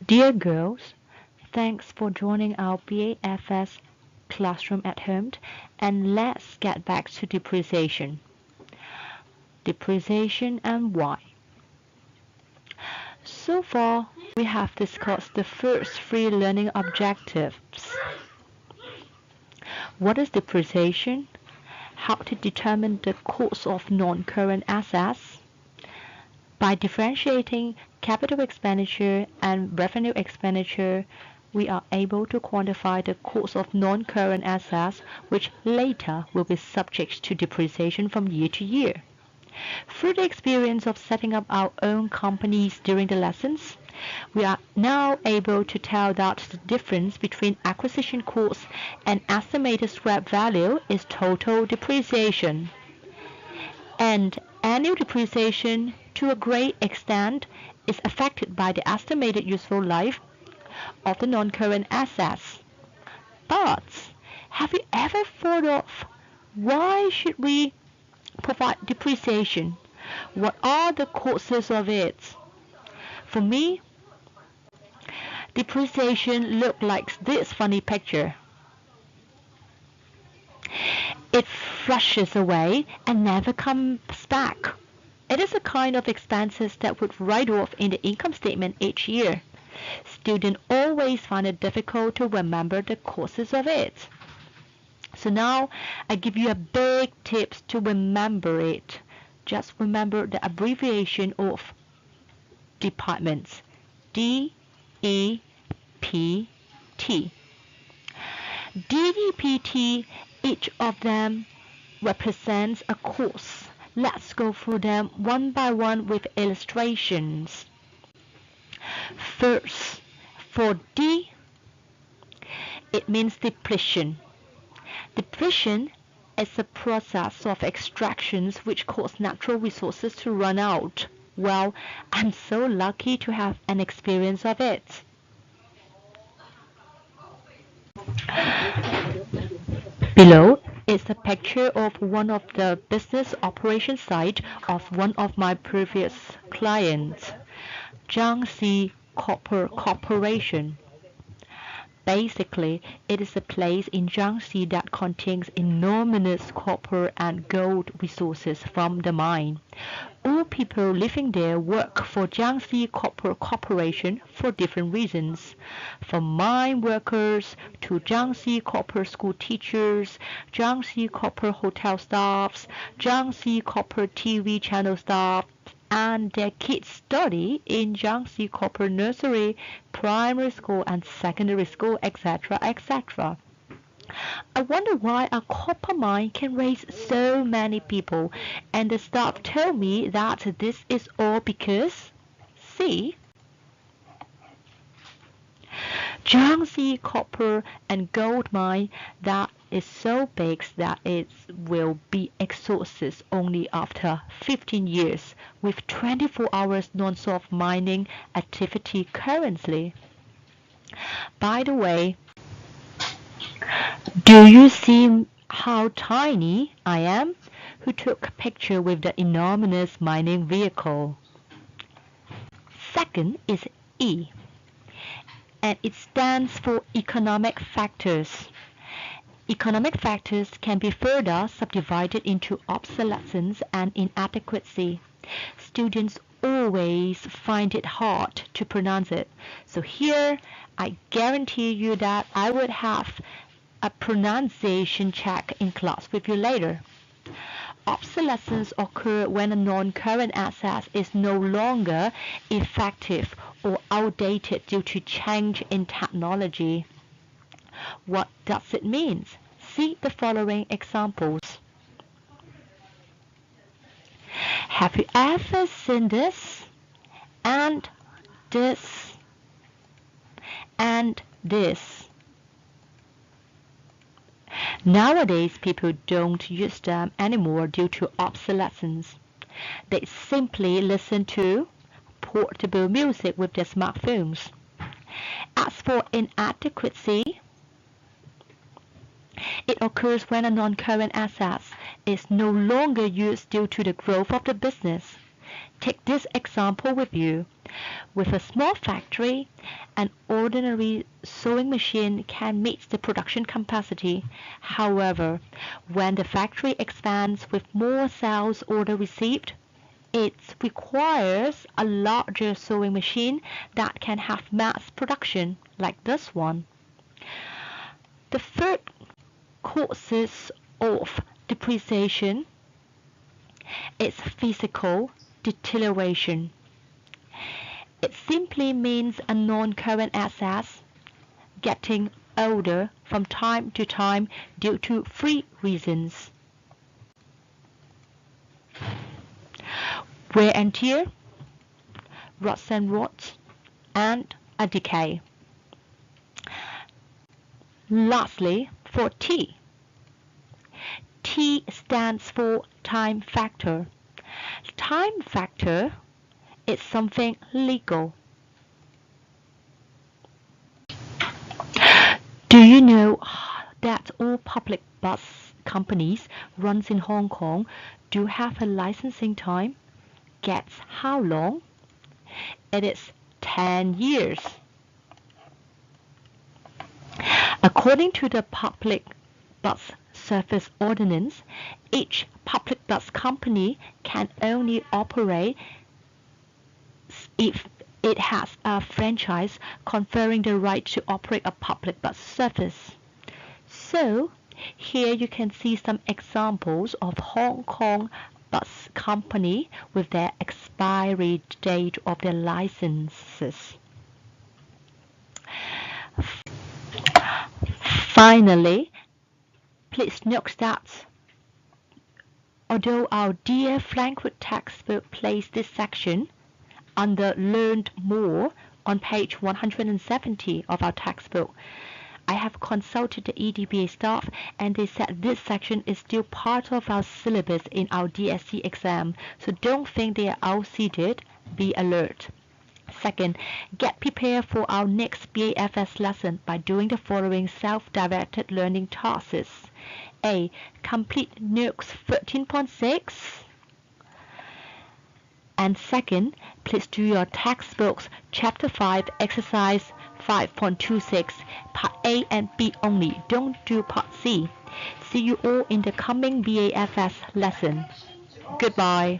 Dear girls, thanks for joining our BAFS classroom at home, and let's get back to depreciation. Depreciation and why. So far, we have discussed the first three learning objectives. What is depreciation? How to determine the cost of non-current assets? By differentiating capital expenditure and revenue expenditure, we are able to quantify the cost of non-current assets, which later will be subject to depreciation from year to year. Through the experience of setting up our own companies during the lessons, we are now able to tell that the difference between acquisition cost and estimated scrap value is total depreciation. And annual depreciation, to a great extent, is affected by the estimated useful life of the non-current assets. But have you ever thought of why should we provide depreciation? What are the causes of it? For me, depreciation looks like this funny picture. It flushes away and never comes back. It is a kind of expenses that would write off in the income statement each year. Students always find it difficult to remember the causes of it. So now I give you a big tips to remember it. Just remember the abbreviation of departments. D-E-P-T. DEPT, each of them represents a course. Let's go through them one by one with illustrations. First, for D, it means depletion. Depletion is a process of extractions which cause natural resources to run out. Well, I'm so lucky to have an experience of it. Below is a picture of one of the business operation site of one of my previous clients, Jiangxi Copper Corporation. Basically, it is a place in Jiangxi that contains enormous copper and gold resources from the mine. All people living there work for Jiangxi Copper Corporation for different reasons, from mine workers to Jiangxi Copper school teachers, Jiangxi Copper hotel staffs, Jiangxi Copper TV channel staff, and their kids study in Jiangxi Copper Nursery, primary school and secondary school, etc., etc. I wonder why a copper mine can raise so many people, and the staff told me that this is all because, see, Jiangxi copper and gold mine that is so big that it will be exhausted only after 15 years, with 24 hours non-stop mining activity currently. By the way, do you see how tiny I am? Who took a picture with the enormous mining vehicle? Second is E, and it stands for economic factors. Economic factors can be further subdivided into obsolescence and inadequacy. Students always find it hard to pronounce it, so here I guarantee you that I would have a pronunciation check in class with you later. Obsolescence occurs when a non-current asset is no longer effective or outdated due to change in technology. What does it mean? See the following examples. Have you ever seen this? And this? And this? Nowadays, people don't use them anymore due to obsolescence. They simply listen to portable music with their smartphones. As for inadequacy, it occurs when a non-current asset is no longer used due to the growth of the business. take this example with you. With a small factory, an ordinary sewing machine can meet the production capacity. However, when the factory expands with more sales order received, it requires a larger sewing machine that can have mass production, like this one. The third causes of depreciation is physical deterioration. It simply means a non-current asset getting older from time to time due to three reasons: wear and tear, rust and rot, and a decay. Lastly, for T. T stands for time factor. Time factor is something legal. Do you know that all public bus companies runs in Hong Kong do have a licensing time? Guess how long? It is 10 years. According to the Public Bus Service Ordinance, each public bus company can only operate if it has a franchise conferring the right to operate a public bus service. So, here you can see some examples of Hong Kong bus company with their expiry date of their licenses. Finally, please note that although our dear Frankfurt textbook placed this section under Learn More on page 170 of our textbook, I have consulted the EDBA staff and they said this section is still part of our syllabus in our DSC exam, so don't think they are outseated, be alert. Second, get prepared for our next BAFS lesson by doing the following self-directed learning tasks. A. Complete Notes 13.6. And second, please do your textbooks Chapter 5 Exercise 5.26, Part A and B only. Don't do Part C. See you all in the coming BAFS lesson. Goodbye.